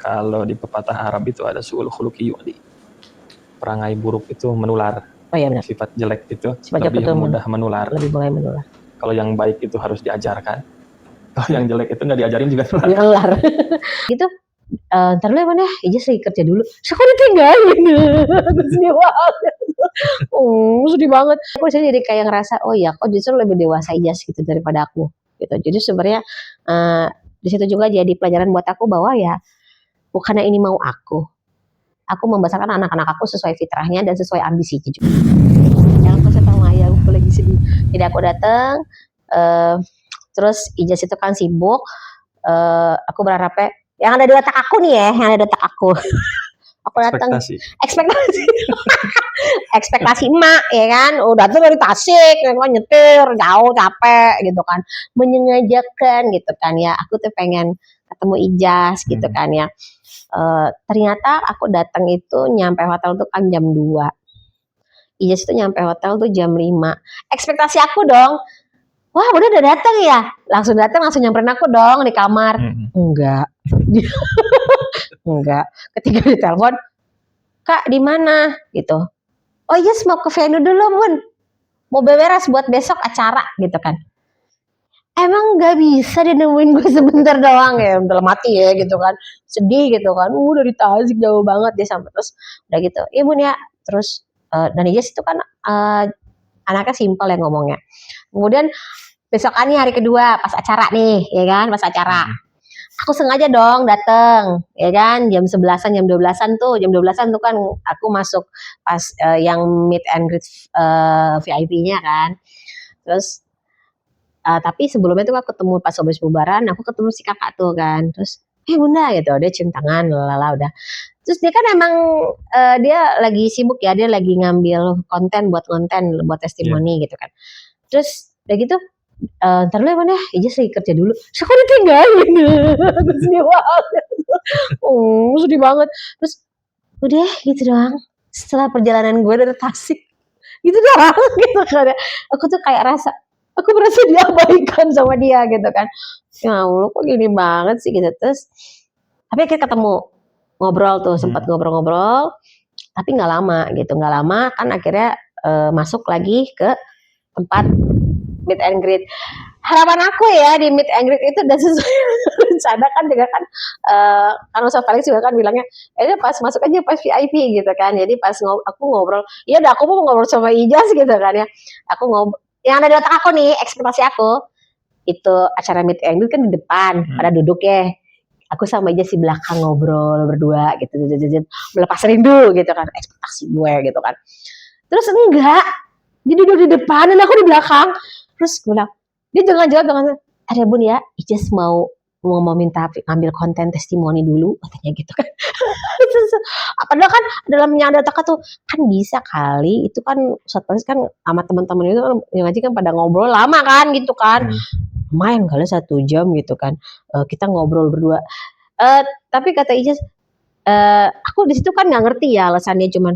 Kalau di pepatah Arab itu ada su'ul khuluqi yu'di. Perangai buruk itu menular. Oh iya benar. Sifat jelek itu Sifat lebih jelek mudah menular. Lebih mulai menular. Kalau yang baik itu harus diajarkan. Kalau yang jelek itu nggak diajarin juga menular. Gitu. Ntar dulu ya Man ya, Ijaz lagi kerja dulu. Terus aku ditinggalin. Sedih banget. Sedih banget. Aku jadi kayak ngerasa, oh ya, kok justru lebih dewasa Ijaz gitu daripada aku. Gitu. Jadi sebenarnya di situ juga jadi pelajaran buat aku bahwa ya bukannya ini mau aku membesarkan anak-anak aku sesuai fitrahnya dan sesuai ambisinya juga. Jangan kasih tahu ayah aku lagi sedih. Jadi aku datang, terus Ijaz itu kan sibuk. Aku berharapnya yang ada di otak aku nih ya, yang ada di otak aku. Aku datang ekspektasi emak ya kan, udah tuh dari Tasik, ya kan nyetir jauh capek gitu kan, menyengajakan gitu kan ya, aku tuh pengen ketemu Ijaz gitu kan ya. Ternyata aku datang itu nyampe hotel tuh kan jam 2. Ijaz itu nyampe hotel tuh jam 5. Ekspektasi aku dong, wah udah datang ya, langsung nyamperin aku dong di kamar. Enggak. Enggak. Ketika ditelepon, Kak di mana gitu. Oh Ijaz mau ke venue dulu Bun, mau beberes buat besok acara gitu kan. Emang nggak bisa dia nemuin gue sebentar doang ya, dalam hati ya gitu kan, sedih gitu kan, dari Tasik jauh banget dia sampai, terus udah gitu, iya Bun ya, terus dan Ijaz itu kan anaknya simpel ya ngomongnya. Kemudian besokannya hari kedua pas acara nih, ya kan, pas acara. Aku sengaja dong dateng, ya kan, jam 11-an, jam 12-an tuh, kan aku masuk pas yang meet and greet VIP-nya kan. Terus tapi sebelumnya tuh aku ketemu pas habis bubaran, aku ketemu si kakak tuh kan. Terus, Bunda gitu, dia cium tangan, lalala udah. Terus dia kan emang dia lagi sibuk ya, dia lagi ngambil konten buat testimoni gitu kan. Terus udah gitu, ntar dulu ya Man ya, Ijaz lagi kerja dulu. Terus aku ditinggalin. Sedih banget. Sedih banget. Terus udah gitu doang. Setelah perjalanan gue dari Tasik, gitu doang gitu kan. Aku tuh kayak aku merasa diabaikan sama dia gitu kan. Ya Allah kok gini banget sih gitu. Terus tapi akhirnya ketemu, ngobrol tuh, sempat ngobrol-ngobrol, tapi nggak lama kan akhirnya masuk lagi ke tempat meet and greet. Harapan aku ya di meet and greet itu udah sesuai rencana kan, juga kan kan Ustaz Felix juga kan bilangnya pas masuk aja pas VIP gitu kan. Jadi pas aku ngobrol, ya udah aku mau ngobrol sama Ijaz gitu kan ya. Aku ngobrol, yang ada di otak aku nih, ekspektasi aku itu acara meet and greet kan di depan, pada duduk ya. Aku sama Ijaz di belakang ngobrol berdua gitu, melepas rindu gitu kan, ekspektasi gue gitu kan. Terus enggak, dia duduk di depan dan aku di belakang. Terus gue bilang, dia jangan ada Bun ya, Ijaz mau minta ambil konten testimoni dulu katanya gitu kan. Padahal kan dalam yang ada otak tuh kan bisa kali, itu kan Ustaz kan sama teman-teman itu kan yang ngaji kan pada ngobrol lama kan gitu kan. Main kali 1 jam gitu kan, kita ngobrol berdua. Tapi kata Ijaz, aku di situ kan nggak ngerti ya alasannya, cuman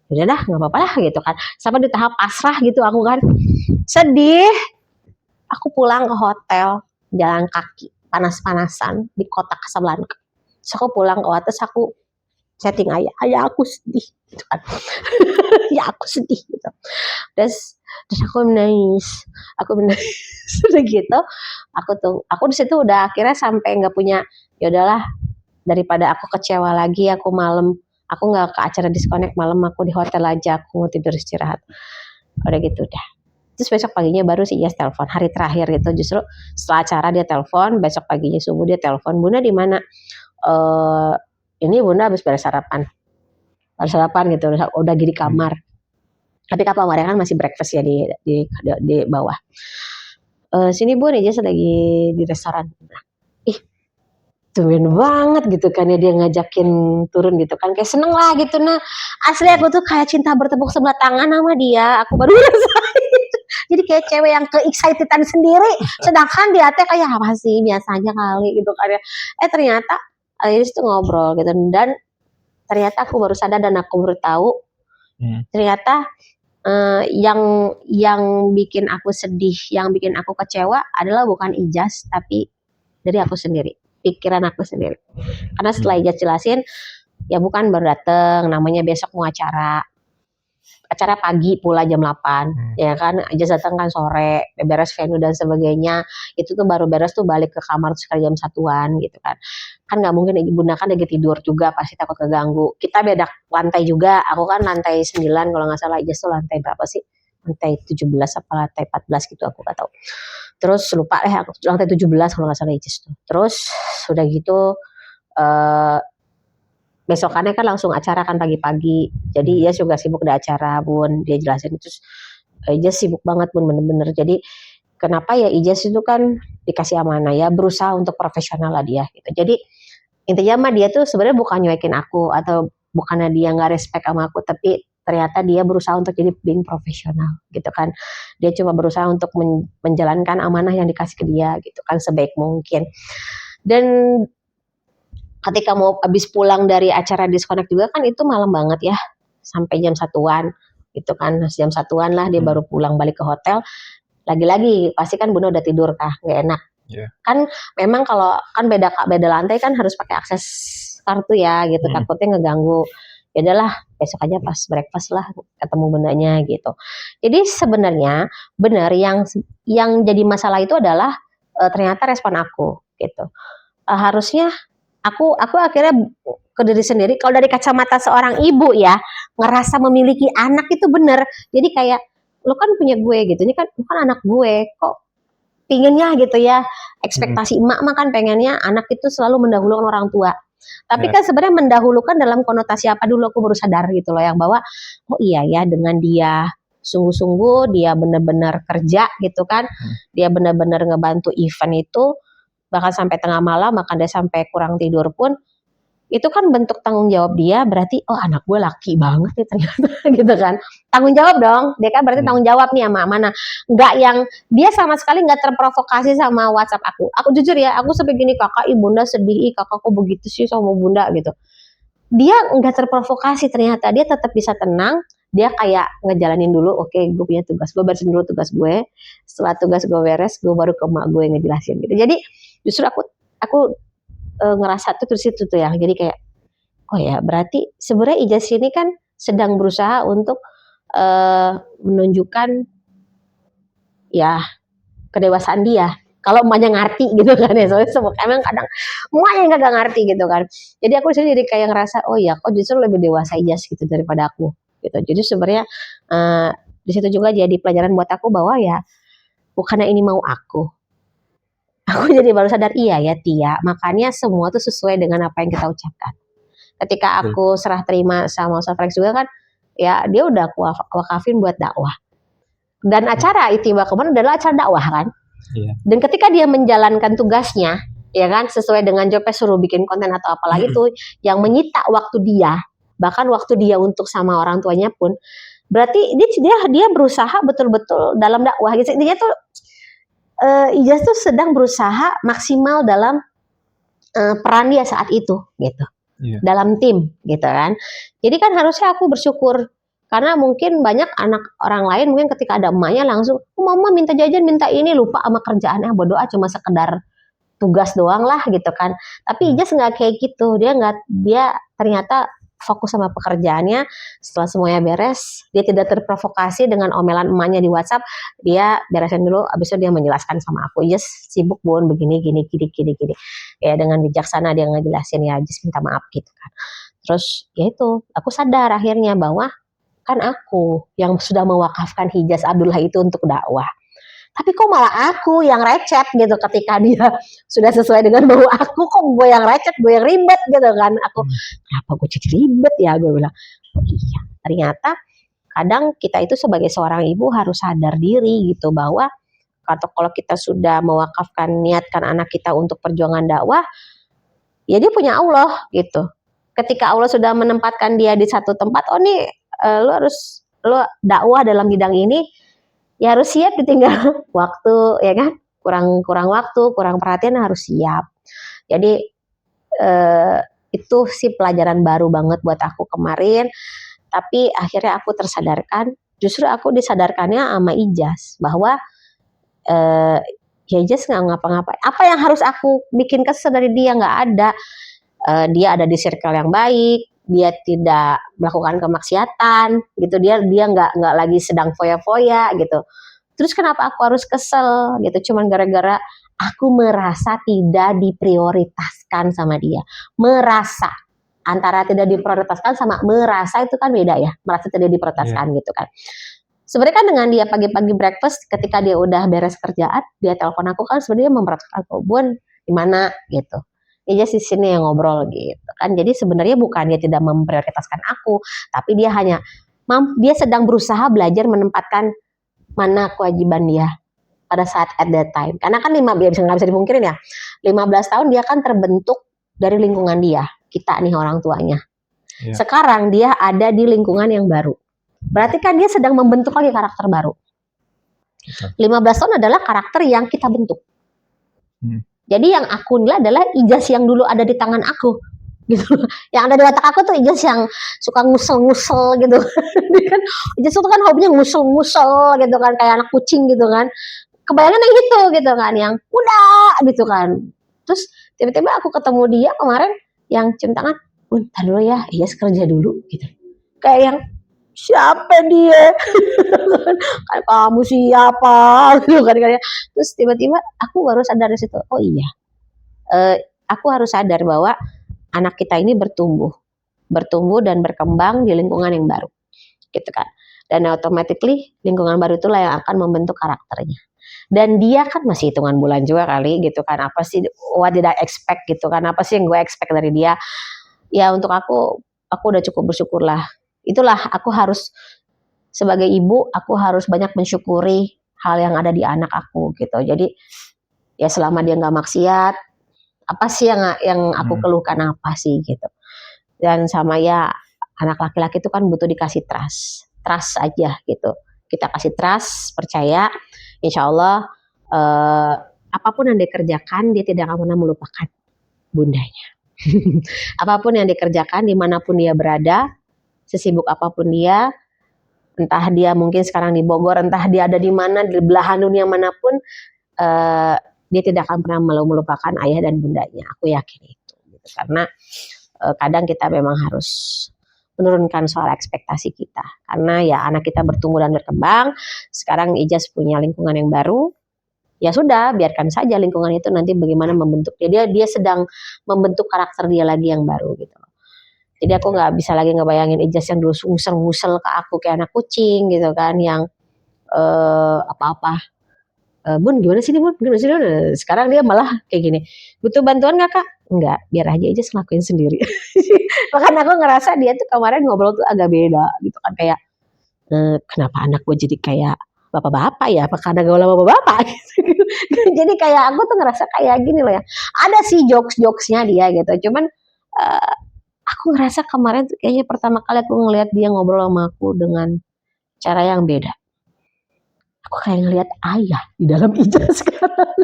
udah dah nggak apa-apa lah gitu kan, sampai di tahap pasrah gitu aku kan, sedih. Aku pulang ke hotel, jalan kaki, panas-panasan di kota Casablanca. Terus aku pulang ke hotel, terus aku chatting ayah aku sedih gitu kan. Ya aku sedih gitu. Terus aku menangis. Udah gitu, aku di situ udah akhirnya sampai nggak punya, ya udahlah daripada aku kecewa lagi, aku nggak ke acara disconnect malam, aku di hotel aja, aku mau tidur istirahat. Udah gitu udah. Terus besok paginya baru si Ijaz telepon, hari terakhir itu justru setelah acara dia telepon, besok paginya subuh dia telepon, Bunda di mana? Ini Bunda habis beres sarapan gitu, udah di kamar. Tapi kamarnya kan masih breakfast ya di bawah. Sini Bun, Ijaz lagi di restoran. Tumben banget gitu kan ya dia ngajakin turun gitu kan, kayak seneng lah gitu. Nah asli aku tuh kayak cinta bertepuk sebelah tangan sama dia, aku baru rasain. Jadi kayak cewek yang ke-excitedan sendiri, sedangkan dia teh kayak apa sih biasanya kali gitu kan ya. Ternyata Iris tuh ngobrol gitu, dan ternyata aku baru sadar dan aku baru tahu ternyata yang bikin aku sedih, yang bikin aku kecewa adalah bukan Ijaz tapi dari aku sendiri. pikiran aku sendiri. Karena setelah Hmm. Ijaz jelasin, ya bukan baru dateng, namanya besok mau acara pagi pula jam 8, ya kan, Ijaz datang kan sore, beres venue dan sebagainya, itu tuh baru beres tuh balik ke kamar tuh sekitar jam 1-an gitu kan. Kan nggak mungkin bunda kan lagi tidur juga, pasti takut keganggu. Kita beda lantai juga, aku kan lantai 9 kalau nggak salah, Ijaz tuh lantai berapa sih? Lantai 17 apa lantai 14 gitu, aku nggak tahu. Terus lupa aku lantai 17 kalau nggak salah Ijaz tuh. Terus sudah gitu besokannya kan langsung acara kan pagi-pagi. Jadi Ijaz juga sibuk di acara, Bun. Dia jelasin terus Ijaz sibuk banget, Bun, bener-bener. Jadi kenapa ya Ijaz itu kan dikasih amanah ya, berusaha untuk profesional lah dia gitu. Jadi intinya mah dia tuh sebenarnya bukan nyuekin aku atau bukannya dia nggak respect sama aku, tapi ternyata dia berusaha untuk jadi being profesional gitu kan. Dia cuma berusaha untuk menjalankan amanah yang dikasih ke dia gitu kan sebaik mungkin. Dan ketika mau habis pulang dari acara disconnect juga kan itu malam banget ya, sampai jam 1-an gitu kan. Jam 1-an lah dia baru pulang balik ke hotel. Lagi-lagi pasti kan Bunda udah tidur kah, nggak enak. Kan memang kalau kan beda lantai kan harus pakai akses kartu ya gitu, takutnya ngeganggu. Ya udahlah, besok aja pas breakfast lah ketemu bundanya gitu. Jadi sebenarnya benar yang jadi masalah itu adalah ternyata respon aku gitu. Harusnya aku akhirnya ke diri sendiri, kalau dari kacamata seorang ibu ya, ngerasa memiliki anak itu bener. Jadi kayak lo kan punya gue gitu, ini kan bukan anak gue, kok pinginnya gitu ya, ekspektasi emak mah kan pengennya anak itu selalu mendahulukan orang tua. Tapi kan sebenarnya mendahulukan dalam konotasi apa dulu, aku baru sadar gitu loh, yang bahwa oh iya ya, dengan dia sungguh-sungguh, dia benar-benar kerja gitu kan, dia benar-benar ngebantu event itu, bahkan sampai tengah malam, bahkan dia sampai kurang tidur pun, itu kan bentuk tanggung jawab dia. Berarti oh anak gue laki banget nih ternyata gitu kan, tanggung jawab dong, dia kan berarti tanggung jawab nih sama mana, nggak yang dia sama sekali nggak terprovokasi sama WhatsApp aku jujur ya, aku sampai gini, kakak ibunda sedih, kakak kok begitu sih sama bunda gitu, dia nggak terprovokasi, ternyata dia tetap bisa tenang. Dia kayak ngejalanin dulu, oke, gue punya tugas, gue beresin dulu tugas gue, setelah tugas gue beres, gue baru ke emak gue ngejelasin gitu. Jadi justru aku ngerasa tuh terus itu tuh ya, jadi kayak oh ya berarti sebenarnya Ijaz ini kan sedang berusaha untuk menunjukkan ya kedewasaan dia, kalau emaknya ngerti gitu kan ya, soalnya emang kadang emaknya nggak ngerti gitu kan. Jadi aku sendiri jadi kayak ngerasa oh ya kok justru lebih dewasa Ijaz gitu daripada aku gitu. Jadi sebenarnya di situ juga jadi pelajaran buat aku bahwa ya bukannya ini mau aku jadi baru sadar, iya ya Tia, makanya semua tuh sesuai dengan apa yang kita ucapkan. Ketika aku serah terima sama Ustaz Frank juga kan, ya dia udah aku wakafin buat dakwah. Dan acara Itiba kemarin adalah acara dakwah kan. Dan ketika dia menjalankan tugasnya, ya kan, sesuai dengan jobnya, suruh bikin konten atau apalagi tuh yang menyita waktu dia, bahkan waktu dia untuk sama orang tuanya pun, berarti dia berusaha betul-betul dalam dakwah gitu. Intinya tuh Ijaz tuh sedang berusaha maksimal dalam peran dia saat itu gitu, dalam tim gitu kan. Jadi kan harusnya aku bersyukur, karena mungkin banyak anak orang lain mungkin ketika ada emaknya langsung mama minta jajan, minta ini, lupa sama kerjaannya, berdoa cuma sekedar tugas doang lah gitu kan. Tapi Ijaz nggak kayak gitu, dia ternyata fokus sama pekerjaannya. Setelah semuanya beres, dia tidak terprovokasi dengan omelan emaknya di WhatsApp, dia beresin dulu, abis itu dia menjelaskan sama aku, Ijaz sibuk Bun, begini gini ya, dengan bijaksana dia ngejelasin, ya Ijaz minta maaf gitu kan. Terus ya itu aku sadar akhirnya bahwa kan aku yang sudah mewakafkan Ijaz Abdullah itu untuk dakwah, tapi kok malah aku yang recet gitu ketika dia sudah sesuai dengan mau aku, kok gue yang recet, gue yang ribet gitu kan. Aku kenapa gue jadi ribet ya, gue bilang oh iya, ternyata kadang kita itu sebagai seorang ibu harus sadar diri gitu, bahwa atau kalau kita sudah mewakafkan, niatkan anak kita untuk perjuangan dakwah, ya dia punya Allah gitu. Ketika Allah sudah menempatkan dia di satu tempat, oh nih lo dakwah dalam bidang ini, ya harus siap ditinggal waktu ya kan, kurang waktu, kurang perhatian, harus siap. Jadi itu sih pelajaran baru banget buat aku kemarin. Tapi akhirnya aku tersadarkan, justru aku disadarkannya sama Ijaz bahwa ya just nggak ngapa-ngapain. Apa yang harus aku bikin kesel dari dia? Nggak ada. Dia ada di circle yang baik, dia tidak melakukan kemaksiatan gitu, dia nggak lagi sedang foya-foya gitu. Terus kenapa aku harus kesel gitu? Cuman gara-gara aku merasa tidak diprioritaskan sama dia. Merasa, antara tidak diprioritaskan sama merasa itu kan beda ya. Merasa tidak diprioritaskan gitu kan. Sebenarnya kan dengan dia pagi-pagi breakfast, ketika dia udah beres kerjaan, dia telepon aku kan sebenarnya memperhatikan aku, Bun, di mana gitu. Dia di sini yang ngobrol gitu kan. Jadi sebenarnya bukan dia tidak memprioritaskan aku, tapi dia hanya dia sedang berusaha belajar menempatkan mana kewajiban dia pada saat at that time. Karena kan nggak bisa dipungkirin ya, 15 tahun dia kan terbentuk dari lingkungan dia, kita nih orang tuanya. Sekarang dia ada di lingkungan yang baru. Berarti kan dia sedang membentuk lagi karakter baru. 15 tahun adalah karakter yang kita bentuk. Jadi yang aku nilai adalah Ijaz yang dulu ada di tangan aku. Gitu. Yang ada di otak aku tuh Ijaz yang suka ngusel-ngusel gitu. Ijaz itu kan hobinya ngusel-ngusel gitu kan, kayak anak kucing gitu kan. Kebayangan yang gitu kan, yang udah gitu kan. Terus tiba-tiba aku ketemu dia kemarin yang cium tangan, bentar dulu ya, Ijaz kerja dulu gitu. Kayak yang siapa dia? Kayak kamu siapa? Gitu kan. Terus tiba-tiba aku baru sadar di situ. Oh iya, aku harus sadar bahwa anak kita ini bertumbuh dan berkembang di lingkungan yang baru, gitu kan. Dan automatically lingkungan baru itulah yang akan membentuk karakternya. Dan dia kan masih hitungan bulan juga kali, gitu kan. Apa sih what did I expect gitu kan? Apa sih yang gue expect dari dia? Ya untuk aku udah cukup bersyukur lah. Itulah aku harus sebagai ibu, aku harus banyak mensyukuri hal yang ada di anak aku gitu. Jadi ya selama dia nggak maksiat, apa sih yang aku keluhkan apa sih gitu. Dan sama ya anak laki-laki itu kan butuh dikasih trust aja gitu. Kita kasih trust, percaya, insya Allah apapun yang dikerjakan dia tidak akan pernah melupakan bundanya. Apapun yang dikerjakan dimanapun dia berada, sesibuk apapun dia, entah dia mungkin sekarang di Bogor, entah dia ada di mana, di belahan dunia manapun, dia tidak akan pernah melupakan ayah dan bundanya. Aku yakin itu. Gitu. Karena kadang kita memang harus menurunkan soal ekspektasi kita. Karena ya anak kita bertumbuh dan berkembang. Sekarang Ijaz punya lingkungan yang baru. Ya sudah, biarkan saja lingkungan itu nanti bagaimana membentuk dia. Dia sedang membentuk karakter dia lagi yang baru gitu. Jadi aku nggak bisa lagi ngebayangin Ijaz yang dulu ngusel-ngusel ke aku kayak anak kucing gitu kan, yang apa-apa. Bun, gimana sih nih Bun? Gimana sih Bun? Sekarang dia malah kayak gini. Butuh bantuan nggak Kak? Enggak, biar aja ngelakuin sendiri. Bahkan aku ngerasa dia tuh kemarin ngobrol tuh agak beda gitu kan, kayak kenapa anak gue jadi kayak bapak-bapak ya? Apa karena gaul sama bapak-bapak? Gitu. Jadi kayak aku tuh ngerasa kayak gini loh ya. Ada sih jokes-jokesnya dia gitu. Cuman aku ngerasa kemarin tuh kayaknya pertama kali aku ngelihat dia ngobrol sama aku dengan cara yang beda. Aku kayak ngelihat ayah di dalam Ijaz sekarang.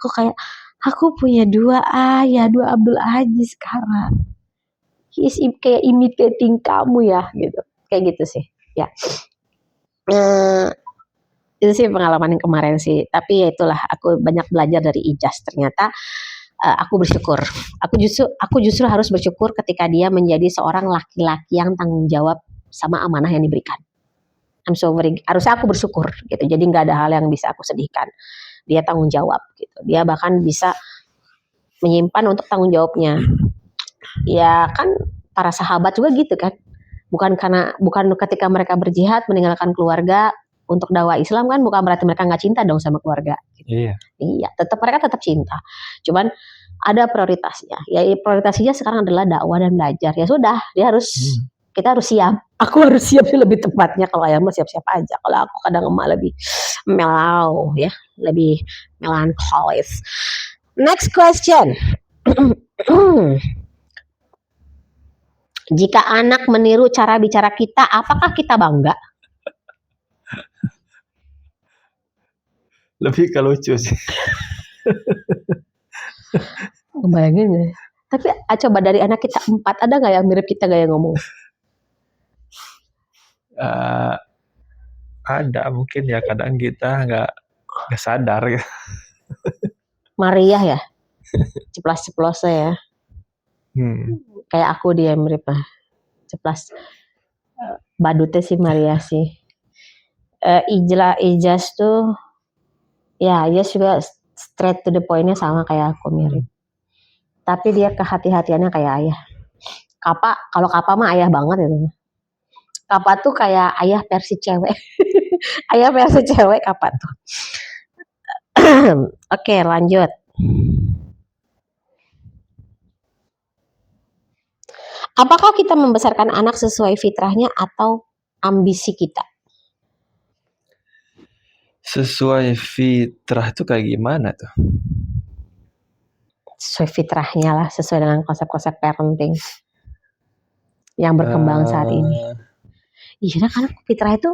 Aku kayak, aku punya dua ayah, dua Abdul Aziz sekarang. He is kayak imitating kamu ya, gitu. Kayak gitu sih, ya. Itu sih pengalaman yang kemarin sih. Tapi ya itulah, aku banyak belajar dari Ijaz. Ternyata aku bersyukur. Aku justru harus bersyukur ketika dia menjadi seorang laki-laki yang tanggung jawab sama amanah yang diberikan. Harusnya aku bersyukur gitu. Jadi nggak ada hal yang bisa aku sedihkan. Dia tanggung jawab gitu. Dia bahkan bisa menyimpan untuk tanggung jawabnya. Ya kan para sahabat juga gitu kan. Bukan ketika mereka berjihad meninggalkan keluarga untuk dakwah Islam kan, bukan berarti mereka nggak cinta dong sama keluarga. Gitu. Iya, mereka tetap cinta. Cuman ada prioritasnya. Ya prioritasnya sekarang adalah dakwah dan belajar. Ya sudah, kita harus siap. Aku harus siap lebih tepatnya. Kalau ayah mah siap-siap aja. Kalau aku kadang emak lebih mellow ya, lebih melancholis. Next question. Jika anak meniru cara bicara kita, apakah kita bangga? Lebih ke lucu sih. Bayangin ya. Tapi coba dari anak kita 4, ada nggak yang mirip kita gaya ngomong? Ada mungkin ya, kadang kita nggak sadar ya. Maria ya, ceplas-ceplosnya ya. Kayak aku dia mirip lah, ceplas. Badutnya sih Maria sih. Ijaz tuh, ya Ijaz juga straight to the point-nya sama kayak aku mirip. Tapi dia kehati-hatiannya kayak ayah. Kalau Kapa mah ayah banget itu. Kapa tuh kayak ayah versi cewek. Ayah versi cewek Kapa tuh. Oke, lanjut. Apakah kita membesarkan anak sesuai fitrahnya atau ambisi kita? Sesuai fitrah tuh kayak gimana tuh? Sesuai fitrahnya lah, sesuai dengan konsep-konsep parenting yang berkembang saat ini. Iya kan fitrah itu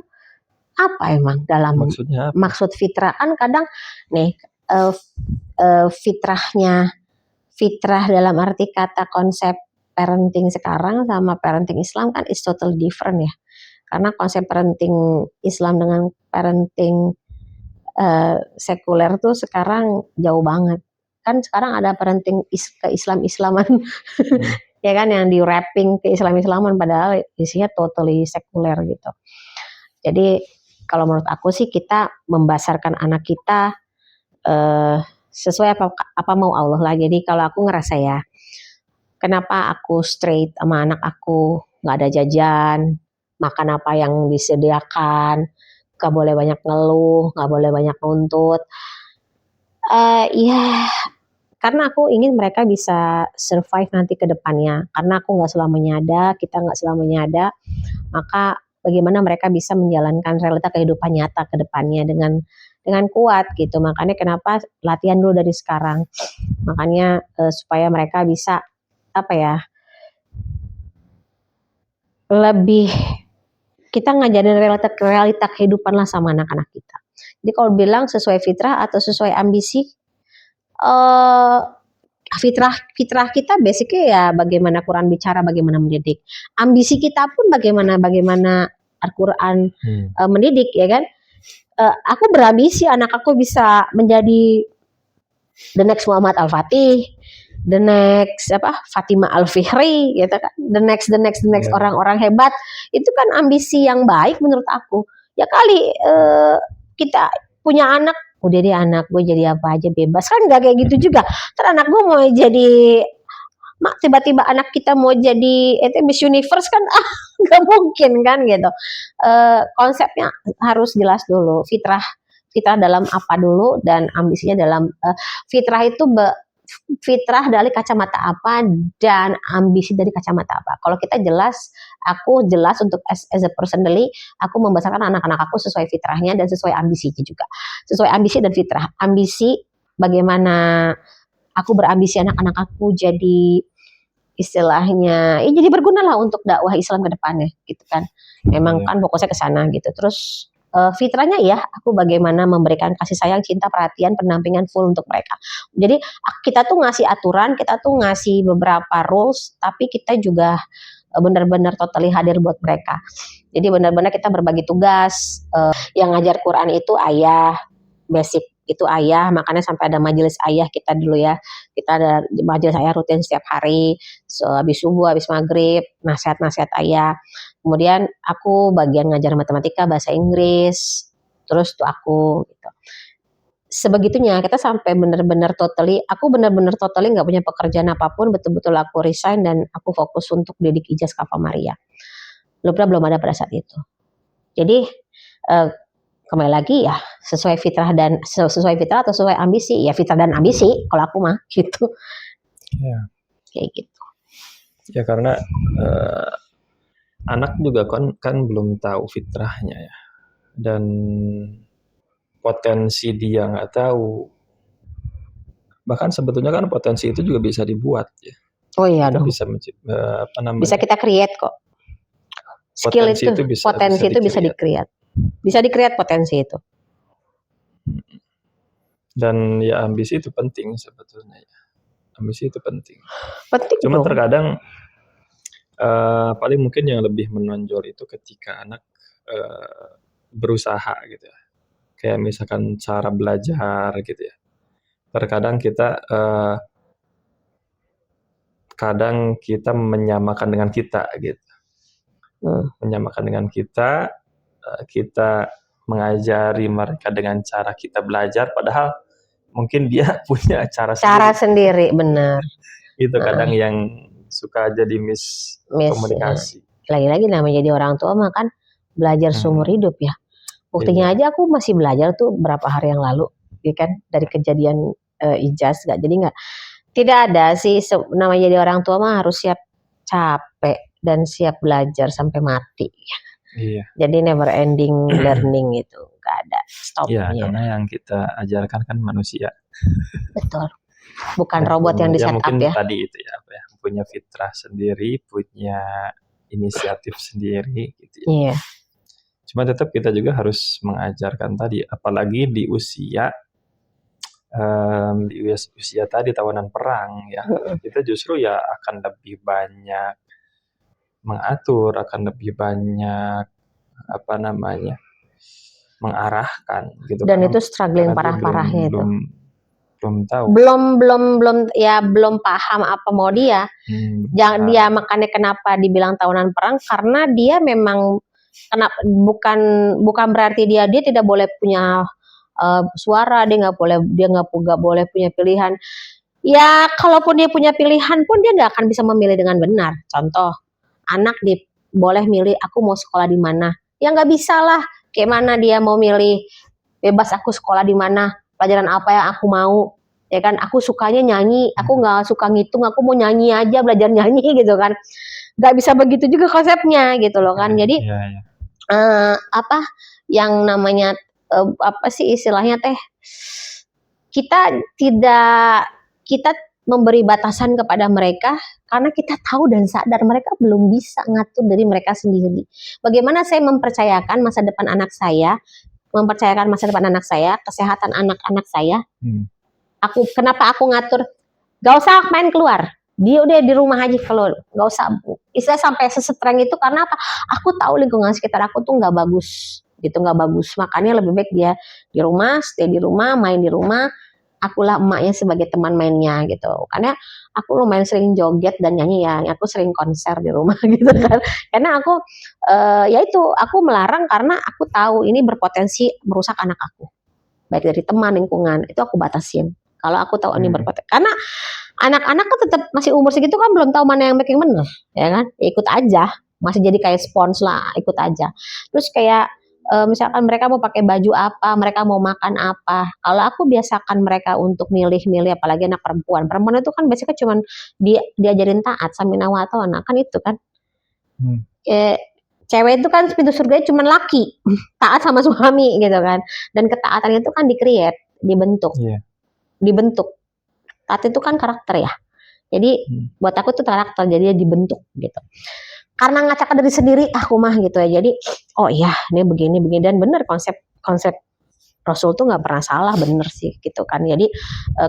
apa emang dalam Maksudnya apa? maksud fitrah kan kadang nih fitrah dalam arti kata konsep parenting sekarang sama parenting Islam kan is totally different ya. Karena konsep parenting Islam dengan parenting sekuler tuh sekarang jauh banget. Kan sekarang ada parenting ke Islam-Islaman ya kan yang di wrapping ke Islam-Islaman padahal isinya totally sekuler gitu. Jadi kalau menurut aku sih kita membesarkan anak kita sesuai apa mau Allah lah. Jadi kalau aku ngerasa ya, kenapa aku straight sama anak aku, nggak ada jajan, makan apa yang disediakan, nggak boleh banyak ngeluh, nggak boleh banyak nuntut. Ya, karena aku ingin mereka bisa survive nanti ke depannya. Karena aku nggak selamanya ada, kita nggak selamanya ada, maka bagaimana mereka bisa menjalankan realita kehidupan nyata ke depannya dengan kuat gitu. Makanya kenapa latihan dulu dari sekarang. Makanya supaya mereka bisa apa ya, lebih kita ngajarin realita kehidupan lah sama anak-anak kita. Jadi kalau bilang sesuai fitrah atau sesuai ambisi, fitrah kita basicnya ya bagaimana Quran bicara, bagaimana mendidik. Ambisi kita pun bagaimana Al-Quran mendidik ya kan. Aku berambisi anak aku bisa menjadi the next Muhammad Al-Fatih, the next Fatimah Al-Fihri gitu kan, the next orang-orang hebat. Itu kan ambisi yang baik menurut aku. Ya kali kita punya anak, udah dia anak gue jadi apa aja bebas kan, nggak kayak gitu juga. Terus anak gue mau jadi tiba-tiba anak kita mau jadi Miss Universe kan nggak mungkin kan gitu. Konsepnya harus jelas dulu, fitrah dalam apa dulu dan ambisinya dalam fitrah itu fitrah dari kacamata apa dan ambisi dari kacamata apa. Kalau kita aku jelas untuk as a personally, aku membesarkan anak-anak aku sesuai fitrahnya dan sesuai ambisinya juga. Sesuai ambisi dan fitrah. Ambisi bagaimana aku berambisi anak-anak aku jadi istilahnya jadi berguna lah untuk dakwah Islam ke depannya gitu kan. Memang kan fokusnya ke sana gitu. Terus fitrahnya ya aku bagaimana memberikan kasih sayang, cinta, perhatian, pendampingan full untuk mereka. Jadi kita tuh ngasih aturan, kita tuh ngasih beberapa rules, tapi kita juga benar-benar totally hadir buat mereka. Jadi benar-benar kita berbagi tugas. Yang ngajar Quran itu ayah, basic itu ayah, makanya sampai ada majelis ayah kita dulu ya. Kita ada majelis ayah rutin setiap hari, habis subuh, habis maghrib, nasihat-nasihat ayah. Kemudian aku bagian ngajar matematika, bahasa Inggris, terus tuh aku gitu. Sebegitunya kita sampai benar-benar totally nggak punya pekerjaan apapun, betul-betul aku resign dan aku fokus untuk didik Ijaz Kava Maria. Belum ada pada saat itu. Jadi kembali lagi ya sesuai fitrah atau sesuai ambisi, ya fitrah dan ambisi kalau aku mah gitu ya. Kayak gitu ya, karena anak juga kan belum tahu fitrahnya ya, dan potensi dia nggak tahu. Bahkan sebetulnya kan potensi itu juga bisa dibuat ya. Oh iya dong. Bisa kita create kok. Skill potensi itu bisa di-create. Bisa di-create potensi itu. Dan ya ambisi itu penting sebetulnya ya. Ambisi itu penting. Cuma terkadang paling mungkin yang lebih menonjol itu ketika anak berusaha gitu ya. Kayak misalkan cara belajar gitu ya. Terkadang kita menyamakan dengan kita gitu. Menyamakan dengan kita mengajari mereka dengan cara kita belajar, padahal mungkin dia punya cara sendiri, benar. Itu kadang yang suka jadi miskomunikasi. Lagi-lagi namanya jadi orang tua mah kan belajar seumur hidup ya. Buktinya aja aku masih belajar tuh berapa hari yang lalu, ya kan, dari kejadian Ijaz tidak ada sih namanya jadi orang tua mah harus siap capek dan siap belajar sampai mati. Iya. Jadi never ending learning itu nggak ada stopnya. Iya, karena yang kita ajarkan kan manusia. Betul. Bukan robot yang di setup mungkin ya. Tadi itu ya, punya fitrah sendiri, punya inisiatif sendiri gitu ya. Iya. Cuma tetap kita juga harus mengajarkan tadi, apalagi di usia tadi tawanan perang ya. Kita justru ya akan lebih banyak mengatur, akan lebih banyak mengarahkan gitu. Dan itu struggling parah-parahnya itu. Belum tahu. Belum paham apa mau dia. Dia makanya kenapa dibilang tahunan perang, karena dia memang bukan berarti dia tidak boleh punya suara, dia nggak boleh punya pilihan. Ya kalaupun dia punya pilihan pun dia nggak akan bisa memilih dengan benar. Contoh, anak boleh milih aku mau sekolah di mana. Ya nggak bisa lah. Kayak mana dia mau milih bebas aku sekolah di mana, pelajaran apa yang aku mau, ya kan? Aku sukanya nyanyi, aku nggak suka ngitung, aku mau nyanyi aja, belajar nyanyi gitu kan? Nggak bisa begitu juga konsepnya gitu loh kan? Jadi yang namanya apa sih istilahnya teh? Kita memberi batasan kepada mereka karena kita tahu dan sadar mereka belum bisa ngatur dari mereka sendiri. Bagaimana saya mempercayakan masa depan anak saya, kesehatan anak-anak saya. Kenapa aku ngatur? Gak usah main keluar, dia udah di rumah aja, kalau gak usah. Istilah sampai sesetreng itu karena apa? Aku tahu lingkungan sekitar aku tuh nggak bagus, Makanya lebih baik dia di rumah, stay di rumah, main di rumah. Akulah emaknya sebagai teman mainnya gitu. Karena aku lumayan sering joget dan nyanyi ya, aku sering konser di rumah gitu kan. Karena aku aku melarang karena aku tahu ini berpotensi merusak anak aku. Baik dari teman, lingkungan, itu aku batasin. Kalau aku tahu ini berpotensi. Karena anak-anak kan tetap masih umur segitu kan belum tahu mana yang baik yang benar, ya kan? Ikut aja. Masih jadi kayak spons lah, ikut aja. Terus kayak misalkan mereka mau pakai baju apa, mereka mau makan apa. Kalau aku biasakan mereka untuk milih-milih, apalagi anak perempuan. Perempuan itu kan biasanya cuma diajarin taat, samina wa ta'ana, kan itu kan. Cewek itu kan pintu surganya cuma laki, taat sama suami gitu kan. Dan ketaatan itu kan dibentuk. Taat itu kan karakter ya. Jadi buat aku tuh karakter, jadi dibentuk gitu. Karena ngacak dari sendiri aku mah gitu ya. Jadi oh iya ini begini dan bener konsep Rasul tuh nggak pernah salah, bener sih gitu kan. Jadi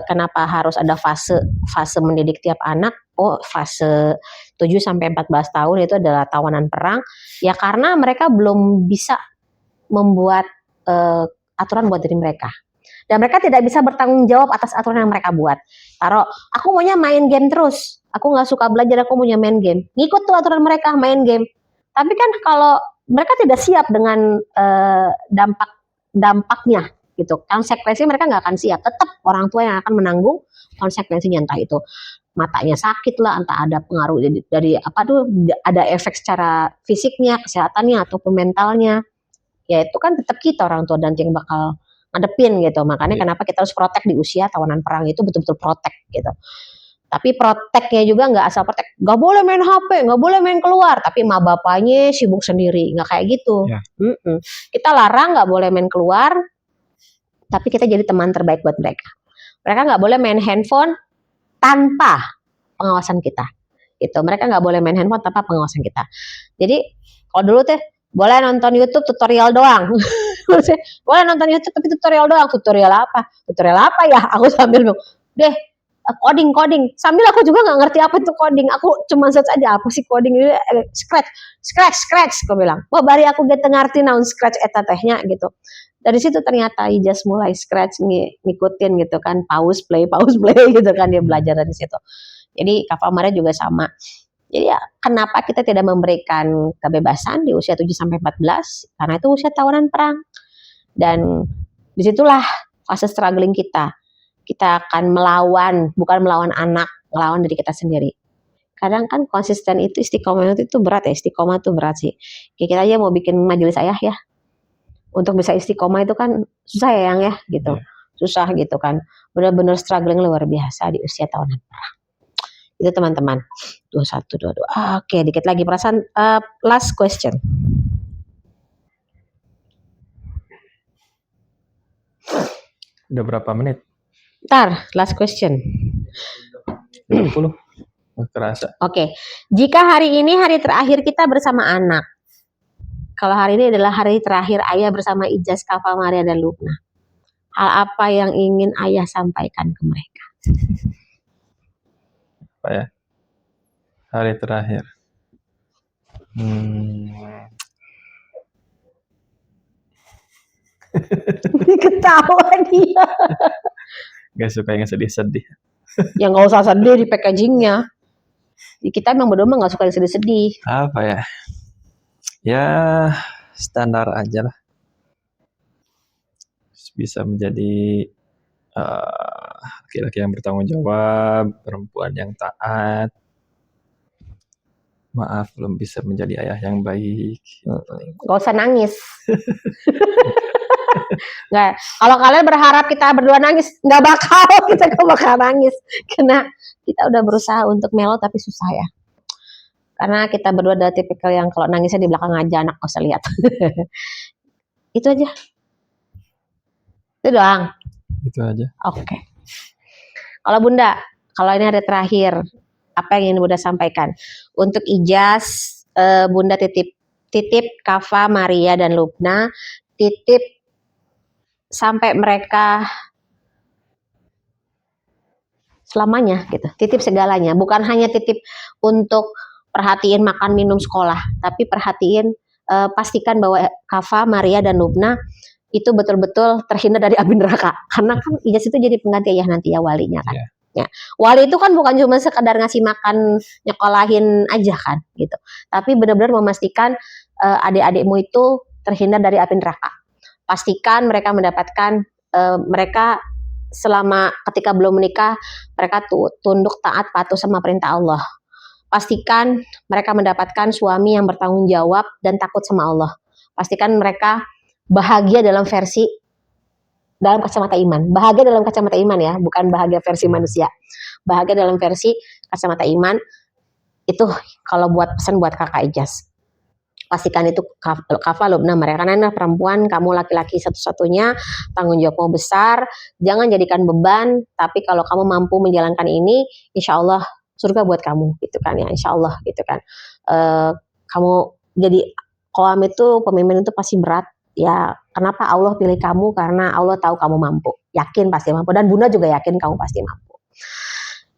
kenapa harus ada fase mendidik tiap anak? Oh fase 7-14 tahun itu adalah tawanan perang. Ya karena mereka belum bisa membuat aturan buat diri mereka. Dan mereka tidak bisa bertanggung jawab atas aturan yang mereka buat. Aku maunya main game terus. Aku nggak suka belajar, aku maunya main game. Ngikut tuh aturan mereka, main game. Tapi kan kalau mereka tidak siap dengan dampaknya, gitu. Konsekuensi mereka nggak akan siap. Tetap orang tua yang akan menanggung konsekuensinya, entah itu matanya sakit lah, entah ada pengaruh dari ada efek secara fisiknya, kesehatannya ataupun mentalnya. Ya itu kan tetap kita orang tua dan yang bakal ngadepin gitu. Makanya kenapa kita harus protek di usia tawanan perang itu, betul-betul protek gitu. Tapi proteknya juga nggak asal protek, nggak boleh main HP, nggak boleh main keluar, tapi emak bapaknya sibuk sendiri, nggak kayak gitu. Kita larang nggak boleh main keluar, tapi kita jadi teman terbaik buat mereka. Mereka nggak boleh main handphone tanpa pengawasan kita. Gitu. Mereka nggak boleh main handphone tanpa pengawasan kita. Jadi kalau dulu teh boleh nonton YouTube tutorial doang. Boleh nonton YouTube tapi tutorial doang. Tutorial apa ya? Aku sambil deh coding. Sambil aku juga nggak ngerti apa itu coding. Aku cuma search aja apa sih coding ini, scratch. Aku bilang, wah bari aku get ngerti naon scratch eta tehnya gitu. Dari situ ternyata Ijaz mulai scratch ngikutin gitu kan, pause play gitu kan, dia belajar dari situ. Jadi Kava Maria juga sama. Jadi ya kenapa kita tidak memberikan kebebasan di usia 7 sampai 14? Karena itu usia tawanan perang. Dan disitulah fase struggling kita. Kita akan melawan, bukan melawan anak, melawan diri kita sendiri. Kadang kan konsisten itu, istiqomah itu berat ya, istiqomah itu berat sih. Kayak kita aja mau bikin majelis ayah ya, untuk bisa istiqomah itu kan susah ya yang ya gitu, susah gitu kan, benar-benar struggling luar biasa di usia tahunan perang. Itu teman-teman. 21, 22. Oke, dikit lagi perasaan. Last question. Udah berapa menit? Ntar, last question. 20. Kerasa. Oke. Jika hari ini hari terakhir kita bersama anak. Kalau hari ini adalah hari terakhir ayah bersama Ijaz, Kava Maria, dan Lubna. Hal apa yang ingin ayah sampaikan ke mereka? Apa ya? Hari terakhir. Ketawa dia. Gak suka yang sedih-sedih. Ya nggak usah sedih di packagingnya. Kita emang berdua nggak suka yang sedih-sedih. Apa ya? Ya standar aja lah. Bisa menjadi laki-laki yang bertanggung jawab, perempuan yang taat. Maaf, belum bisa menjadi ayah yang baik. Gak usah nangis. Nggak. Kalau kalian berharap kita berdua nangis, nggak bakal, kita gak bakal nangis. Karena kita udah berusaha untuk melo tapi susah ya. Karena kita berdua adalah tipikal yang kalau nangisnya di belakang aja, anak gak usah lihat. Itu aja. Itu doang. Itu aja. Oke. Kalau Bunda, kalau ini hari terakhir, apa yang ingin Bunda sampaikan? Untuk Ijaz, Bunda titip Kava, Maria, dan Lubna, titip sampai mereka selamanya gitu, titip segalanya, bukan hanya titip untuk perhatiin makan minum sekolah, tapi perhatiin, pastikan bahwa Kava, Maria, dan Lubna itu betul-betul terhindar dari api neraka, karena kan Ijaz itu jadi pengganti ayah nanti ya, walinya kan. Ya, wali itu kan bukan cuma sekedar ngasih makan, nyekolahin aja kan gitu, tapi benar-benar memastikan adik-adikmu itu terhindar dari api neraka. Pastikan mereka mendapatkan, mereka selama ketika belum menikah, mereka tunduk, taat, patuh sama perintah Allah. Pastikan mereka mendapatkan suami yang bertanggung jawab dan takut sama Allah. Pastikan mereka bahagia dalam kacamata iman. Bahagia dalam kacamata iman ya, bukan bahagia versi manusia. Bahagia dalam versi kacamata iman. Itu kalau buat pesan buat kakak Ijaz. Pastikan itu Kava, Lubna, mereka karena perempuan, kamu laki-laki satu-satunya, tanggung jawabmu besar, jangan jadikan beban, tapi kalau kamu mampu menjalankan ini, insya Allah surga buat kamu gitu kan ya, insya Allah gitu kan. Kamu jadi qawam itu, pemimpin itu pasti berat ya. Kenapa Allah pilih kamu? Karena Allah tahu kamu mampu, yakin pasti mampu, dan Bunda juga yakin kamu pasti mampu.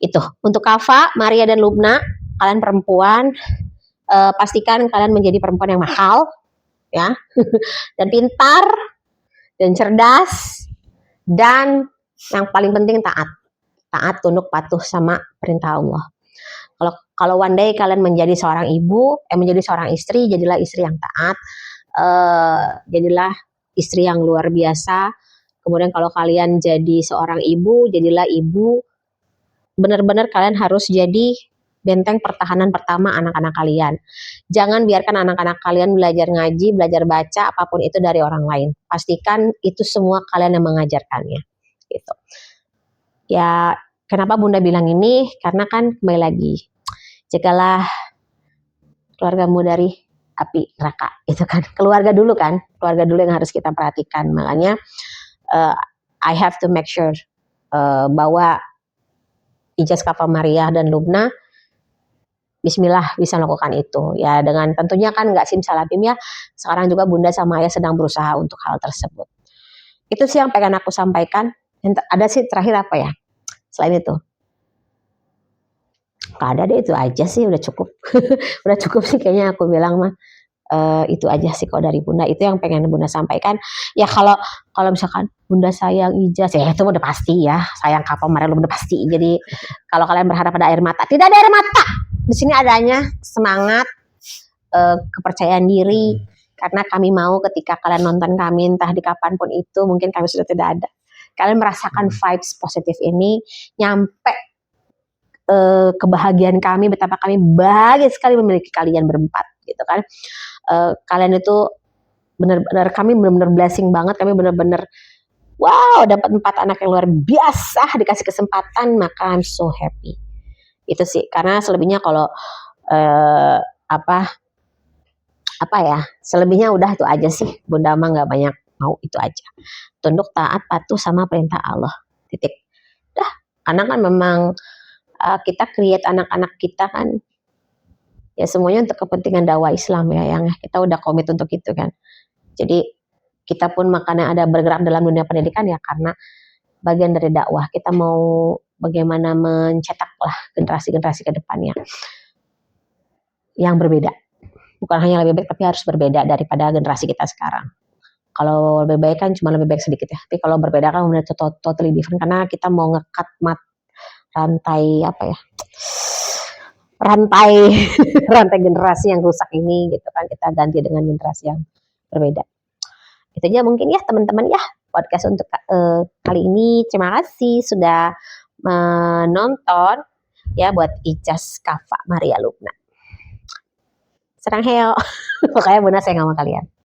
Itu untuk Kava, Maria, dan Lubna, kalian perempuan, pastikan kalian menjadi perempuan yang mahal ya, dan pintar dan cerdas, dan yang paling penting taat, tunduk, patuh sama perintah Allah. Kalau one day kalian menjadi seorang ibu, menjadi seorang istri, jadilah istri yang taat, jadilah istri yang luar biasa. Kemudian kalau kalian jadi seorang ibu, jadilah ibu, benar-benar kalian harus jadi benteng pertahanan pertama anak-anak kalian. Jangan biarkan anak-anak kalian belajar ngaji, belajar baca, apapun itu dari orang lain. Pastikan itu semua kalian yang mengajarkannya. Gitu. Ya, kenapa Bunda bilang ini? Karena kan kembali lagi, jagalah keluargamu dari api neraka. Itu kan keluarga dulu kan, keluarga dulu yang harus kita perhatikan. Makanya I have to make sure bahwa Ijaz, Kava, Maria, dan Lubna bismillah bisa melakukan itu ya, dengan tentunya kan nggak simsalabim ya, sekarang juga Bunda sama Ayah sedang berusaha untuk hal tersebut. Itu sih yang pengen aku sampaikan. Ada sih terakhir apa ya selain itu, Gak ada deh, itu aja sih udah cukup. Udah cukup sih kayaknya aku bilang mah. Itu aja sih kalau dari Bunda, itu yang pengen Bunda sampaikan. Ya kalau kalau misalkan Bunda sayang Ijaz, ya itu udah pasti ya, sayang kapal Maria udah pasti. Jadi kalau kalian berharap ada air mata, tidak ada air mata. Di sini adanya semangat, kepercayaan diri, karena kami mau ketika kalian nonton kami entah di kapanpun itu, mungkin kami sudah tidak ada, kalian merasakan vibes positif ini nyampe kebahagiaan kami, betapa kami bahagia sekali memiliki kalian berempat gitu kan. Kalian itu benar-benar, kami benar-benar blessing banget, kami benar-benar wow dapat 4 anak yang luar biasa, dikasih kesempatan, maka I'm so happy. Itu sih, karena selebihnya kalau apa ya, selebihnya udah itu aja sih. Bunda mah nggak banyak mau, itu aja, tunduk taat patuh sama perintah Allah, titik. Dah, karena kan memang kita create anak-anak kita kan ya semuanya untuk kepentingan dakwah Islam ya, yang kita udah komit untuk itu kan. Jadi kita pun makanya ada bergerak dalam dunia pendidikan ya karena bagian dari dakwah. Kita mau bagaimana mencetak lah generasi-generasi ke depannya yang berbeda. Bukan hanya lebih baik, tapi harus berbeda daripada generasi kita sekarang. Kalau lebih baik kan cuma lebih baik sedikit ya, tapi kalau berbeda kan udah totally different, karena kita mau ngekat rantai rantai generasi yang rusak ini gitu kan, kita ganti dengan generasi yang berbeda. Itu aja mungkin ya teman-teman ya podcast untuk kali ini. Terima kasih sudah menonton ya, buat Ijaz Kafa Maria Lubna. Serang heo. Pokoknya Bunda sayang sama kalian.